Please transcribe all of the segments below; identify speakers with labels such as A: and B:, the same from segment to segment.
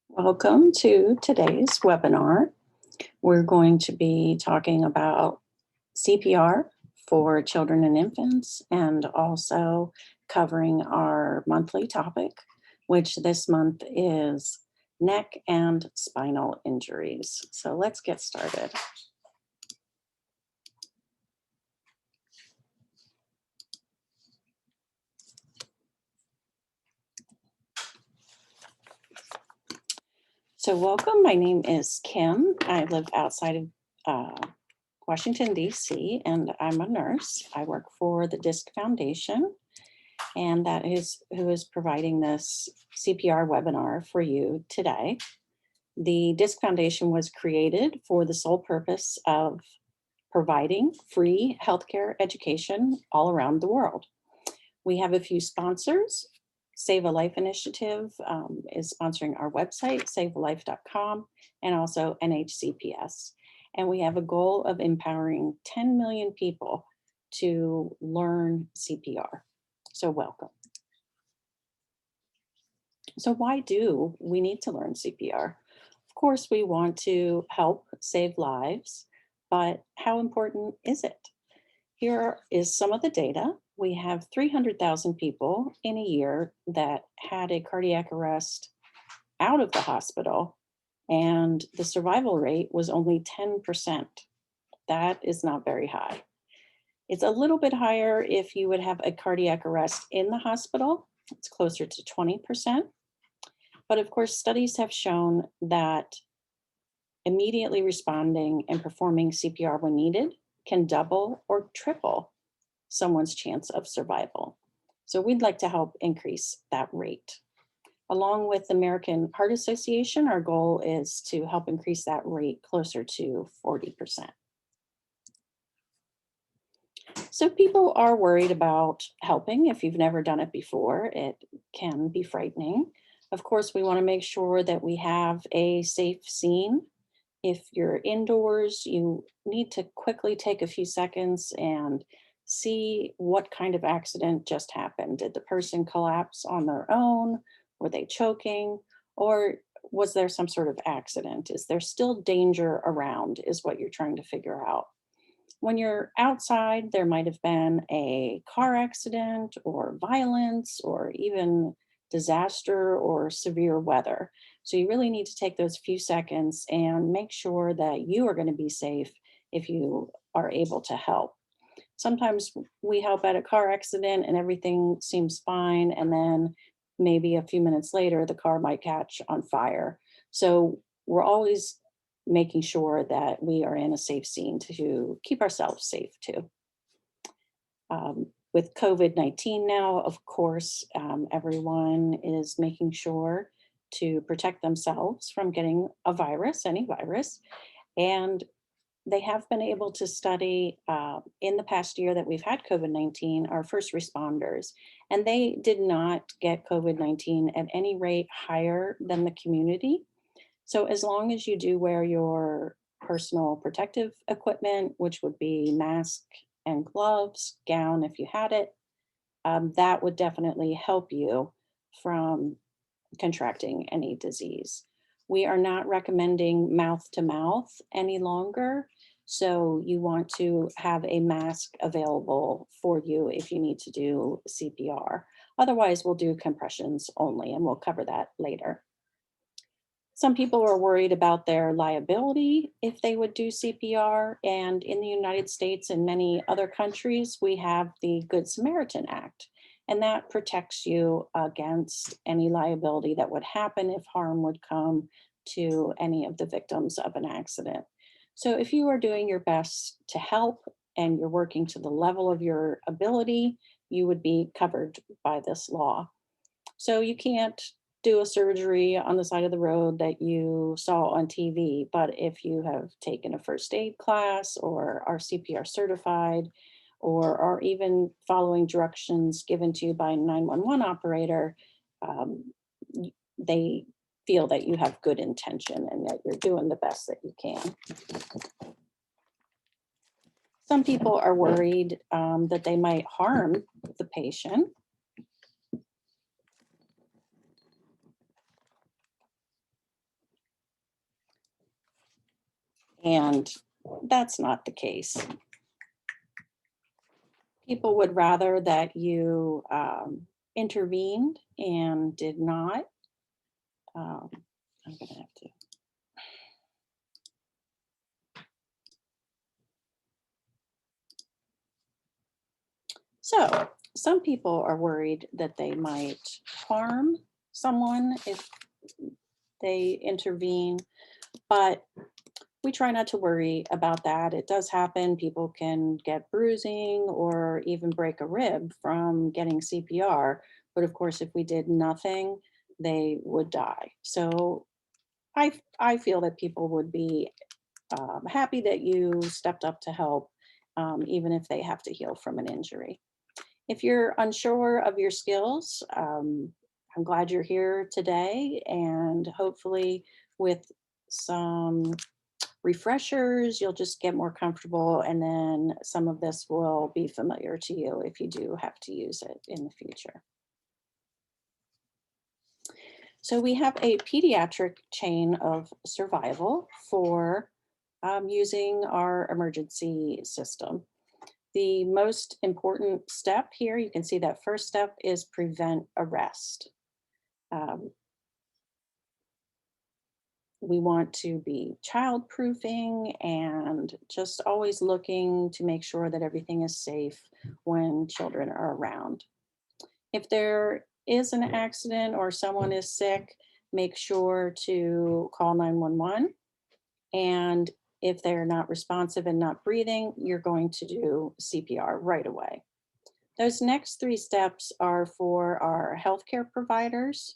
A: Welcome to today's webinar. We're going to be talking about CPR for children and infants and also covering our monthly topic, which this month is neck and spinal injuries. So let's get started. So welcome, my name is Kim. I live outside of Washington, DC, and I'm a nurse. I work for the DISC Foundation, and that is who is providing this CPR webinar for you today. The DISC Foundation was created for the sole purpose of providing free healthcare education all around the world. We have a few sponsors. Save a Life Initiative is sponsoring our website, savealife.com, and also NHCPS. And we have a goal of empowering 10 million people to learn CPR. So welcome. So why do we need to learn CPR? Of course, we want to help save lives, but how important is it? Here is some of the data. We have 300,000 people in a year that had a cardiac arrest out of the hospital, and the survival rate was only 10%. That is not very high. It's a little bit higher if you would have a cardiac arrest in the hospital. It's closer to 20%. But of course, studies have shown that immediately responding and performing CPR when needed can double or triple someone's chance of survival. So we'd like to help increase that rate. Along with the American Heart Association, our goal is to help increase that rate closer to 40%. So people are worried about helping. If you've never done it before, it can be frightening. Of course, we want to make sure that we have a safe scene. If you're indoors, you need to quickly take a few seconds and see what kind of accident just happened. Did the person collapse on their own? Were they choking? Or was there some sort of accident? Is there still danger around, is what you're trying to figure out. When you're outside, there might have been a car accident or violence or even disaster or severe weather. So you really need to take those few seconds and make sure that you are going to be safe if you are able to help. Sometimes we help at a car accident and everything seems fine, and then maybe a few minutes later, the car might catch on fire. So we're always making sure that we are in a safe scene to keep ourselves safe too. With COVID-19 now, of course, everyone is making sure to protect themselves from getting a virus, any virus. And they have been able to study in the past year that we've had COVID-19, our first responders, and they did not get COVID-19 at any rate higher than the community. So as long as you do wear your personal protective equipment, which would be mask and gloves, gown if you had it, that would definitely help you from contracting any disease. We are not recommending mouth to mouth any longer. So you want to have a mask available for you if you need to do CPR. Otherwise, we'll do compressions only, and we'll cover that later. Some people are worried about their liability if they would do CPR. And in the United States and many other countries, we have the Good Samaritan Act. And that protects you against any liability that would happen if harm would come to any of the victims of an accident. So if you are doing your best to help and you're working to the level of your ability, you would be covered by this law. So you can't do a surgery on the side of the road that you saw on TV, but if you have taken a first aid class or are CPR certified, or are even following directions given to you by a 911 operator, they feel that you have good intention and that you're doing the best that you can. Some people are worried that they might harm the patient. And that's not the case. People would rather that you intervened and did not. I'm going to have to. So some people are worried that they might harm someone if they intervene, but we try not to worry about that. It does happen. People can get bruising or even break a rib from getting CPR. But of course, if we did nothing, they would die. So I feel that people would be happy that you stepped up to help, even if they have to heal from an injury. If you're unsure of your skills, I'm glad you're here today, and hopefully with some refreshers, you'll just get more comfortable, and then some of this will be familiar to you if you do have to use it in the future. So we have a pediatric chain of survival for using our emergency system. The most important step here, you can see that first step is prevent arrest. We want to be child proofing and just always looking to make sure that everything is safe when children are around. If there is an accident or someone is sick, make sure to call 911. And if they're not responsive and not breathing, you're going to do CPR right away. Those next three steps are for our healthcare providers.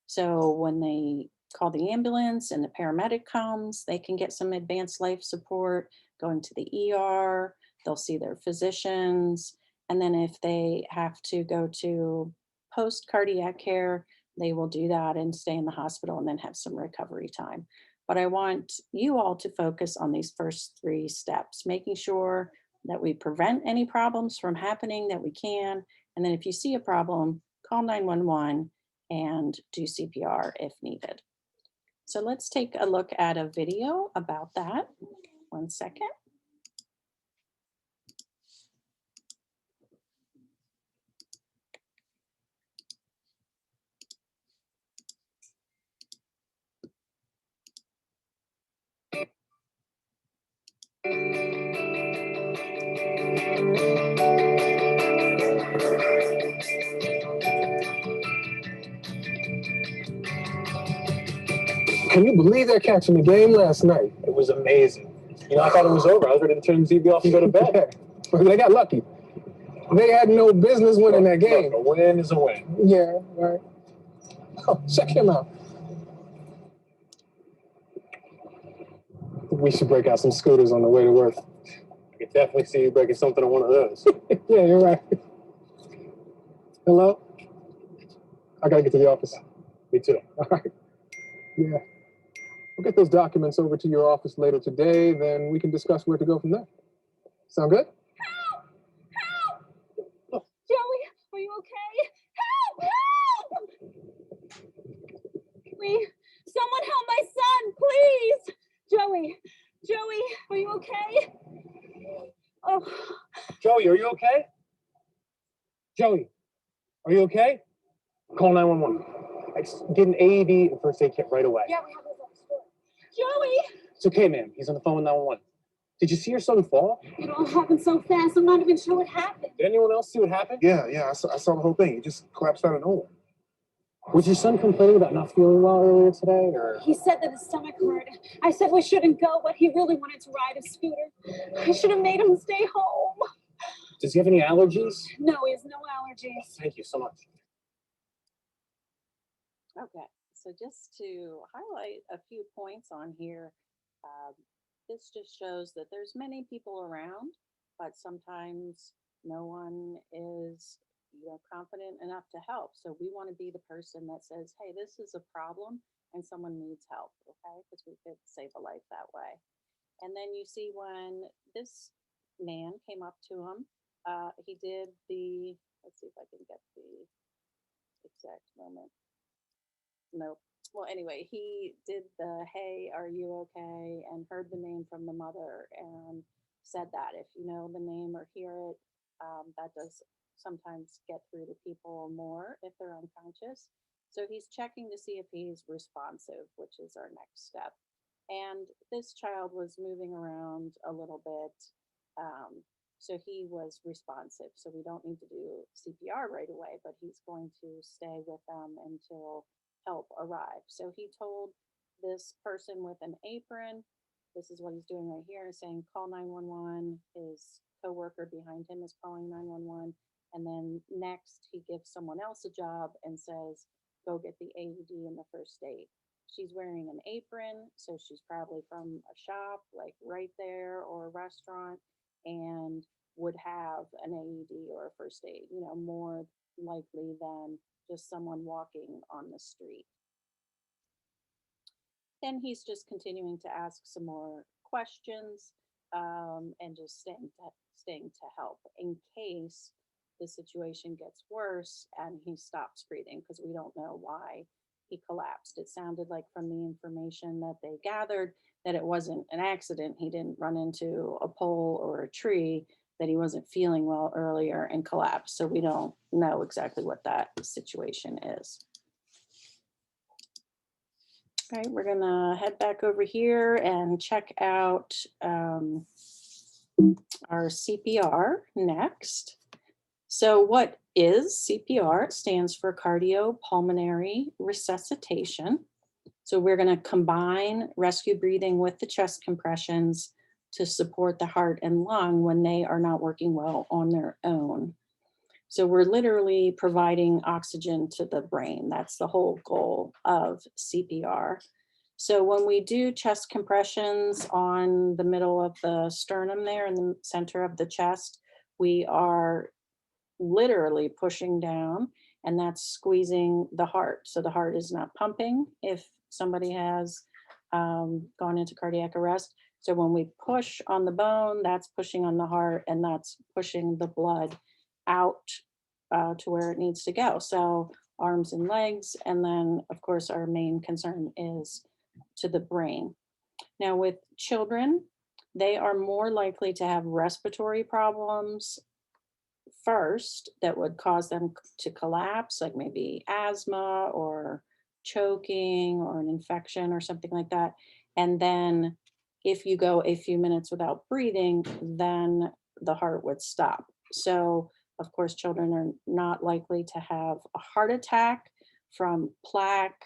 A: So when they call the ambulance and the paramedic comes, they can get some advanced life support, going to the ER, they'll see their physicians. And then if they have to go to post cardiac care, they will do that and stay in the hospital and then have some recovery time. But I want you all to focus on these first three steps, making sure that we prevent any problems from happening that we can. And then if you see a problem, call 911 and do CPR if needed. So let's take a look at a video about that. 1 second.
B: Can you believe they're catching the game last night? It was amazing. You know, I thought it was over. I was ready to turn the TV off and go to bed. They got lucky. They had no business winning that game. Look, a win is a win. Yeah, right. Oh, check him out. We should break out some scooters on the way to work. I can definitely see you breaking something on one of those. Yeah, you're right. Hello? I gotta get to the office. Me too. All right. Yeah. We'll get those documents over to your office later today, then we can discuss where to go from there. Sound good?
C: Help! Help! Joey, are you okay? Help! Help! Please, someone help my son, please! Joey, are you okay? Oh.
B: Joey, are you okay? Joey, are you okay? Call 911. Get an AED and first aid kit right away.
C: Yeah, we have those upstairs. Joey!
B: It's okay, ma'am. He's on the phone with 911. Did you see your son fall?
C: It all happened so fast, I'm not even sure what happened.
B: Did anyone else see what happened?
D: Yeah, I saw the whole thing. He just collapsed out of nowhere.
B: Was your son complaining about not feeling well earlier today, or?
C: He said that his stomach hurt. I said we shouldn't go, but he really wanted to ride a scooter. I should have made him stay home.
B: Does he have any allergies?
C: No, he has no allergies.
B: Thank you so much.
A: Okay, so just to highlight a few points on here, this just shows that there's many people around, but sometimes no one is confident enough to help. So we want to be the person that says, hey, this is a problem and someone needs help, okay? Because we could save a life that way. And then you see when this man came up to him, he did the, let's see if I can get the exact moment. Nope. well, anyway, he did the, hey, are you okay? And heard the name from the mother and said that. If you know the name or hear it, that does sometimes get through to people more if they're unconscious. So he's checking to see if he's responsive, which is our next step. And this child was moving around a little bit. So he was responsive. So we don't need to do CPR right away, but he's going to stay with them until help arrive. So he told this person with an apron, this is what he's doing right here, saying call 911. His coworker behind him is calling 911. And then next he gives someone else a job and says, go get the AED and the first aid. She's wearing an apron, so she's probably from a shop like right there or a restaurant, and would have an AED or a first aid, more likely than just someone walking on the street. Then he's just continuing to ask some more questions, and just staying to help in case the situation gets worse and he stops breathing, because we don't know why he collapsed. It sounded like from the information that they gathered that it wasn't an accident. He didn't run into a pole or a tree, that he wasn't feeling well earlier and collapsed. So we don't know exactly what that situation is. Okay, we're gonna head back over here and check out our CPR next. So what is CPR? It stands for cardiopulmonary resuscitation. So we're going to combine rescue breathing with the chest compressions to support the heart and lung when they are not working well on their own. So we're literally providing oxygen to the brain. That's the whole goal of CPR. So when we do chest compressions on the middle of the sternum there in the center of the chest, we are literally pushing down, and that's squeezing the heart. So the heart is not pumping if somebody has gone into cardiac arrest. So when we push on the bone, that's pushing on the heart, and that's pushing the blood out to where it needs to go. So arms and legs, and then of course our main concern is to the brain. Now with children, they are more likely to have respiratory problems first that would cause them to collapse, like maybe asthma or choking or an infection or something like that. And then if you go a few minutes without breathing, then the heart would stop. So of course, children are not likely to have a heart attack from plaque,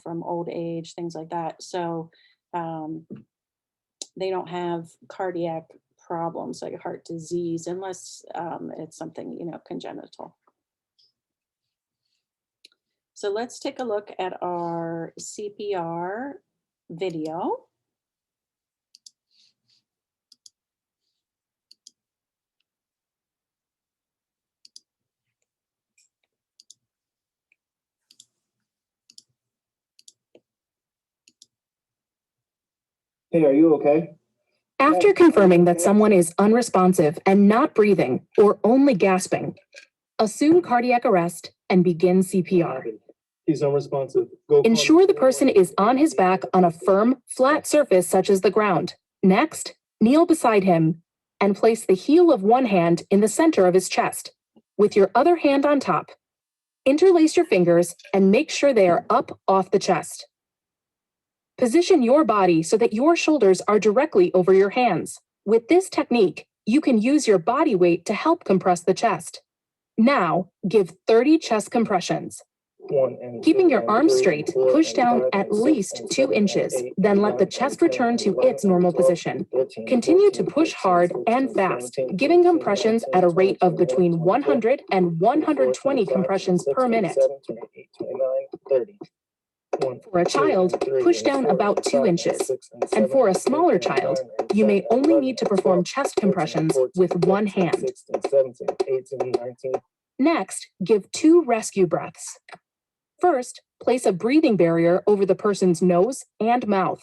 A: from old age, things like that. So they don't have cardiac problems like heart disease unless it's something, congenital. So let's take a look at our CPR video.
B: Hey, are you okay?
E: After confirming that someone is unresponsive and not breathing or only gasping, assume cardiac arrest and begin CPR.
B: He's unresponsive.
E: Ensure the person is on his back on a firm, flat surface such as the ground. Next, kneel beside him and place the heel of one hand in the center of his chest, with your other hand on top. Interlace your fingers and make sure they are up off the chest. Position your body so that your shoulders are directly over your hands. With this technique, you can use your body weight to help compress the chest. Now, give 30 chest compressions. Keeping your arms straight, push down at least 2 inches, then let the chest return to its normal position. Continue to push hard and fast, giving compressions at a rate of between 100 and 120 compressions per minute. For a child, push down about 2 inches. And for a smaller child, you may only need to perform chest compressions with one hand. Next, give 2 rescue breaths. First, place a breathing barrier over the person's nose and mouth.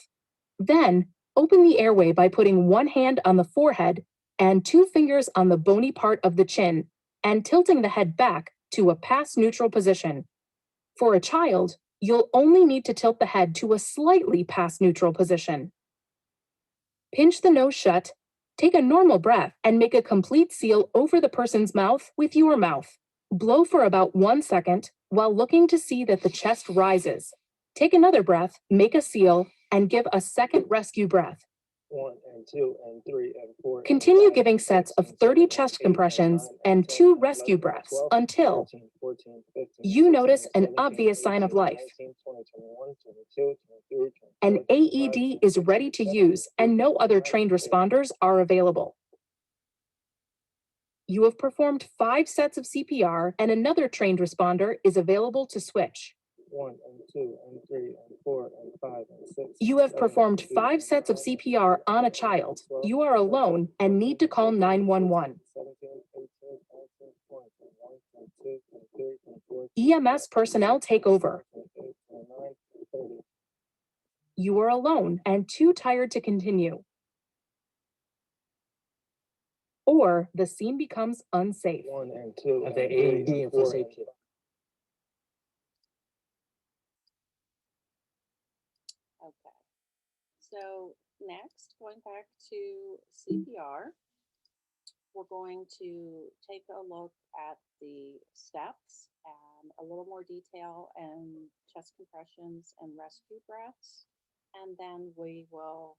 E: Then, open the airway by putting one hand on the forehead and 2 fingers on the bony part of the chin and tilting the head back to a pass neutral position. For a child, You'll only need to tilt the head to a slightly past neutral position. Pinch the nose shut, take a normal breath, and make a complete seal over the person's mouth with your mouth. Blow for about 1 second while looking to see that the chest rises. Take another breath, make a seal, and give a second rescue breath.
B: 1 and 2 and 3 and 4.
E: Continue giving sets of 30 chest compressions and 2 rescue breaths until you notice an obvious sign of life. An AED is ready to use and no other trained responders are available. You have performed 5 sets of CPR and another trained responder is available to switch.
B: 1 and 2 and 3 and 4 and 5 and 6.
E: You have performed 5 sets of CPR on a child. You are alone and need to call 911. EMS personnel take over. You are alone and too tired to continue. Or the scene becomes unsafe.
B: 1 and 2 and the AED and for safety.
A: Okay. So next, going back to CPR, we're going to take a look at the steps and a little more detail and chest compressions and rescue breaths. And then we will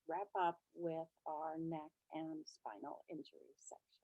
A: wrap up with our neck and spinal injury section.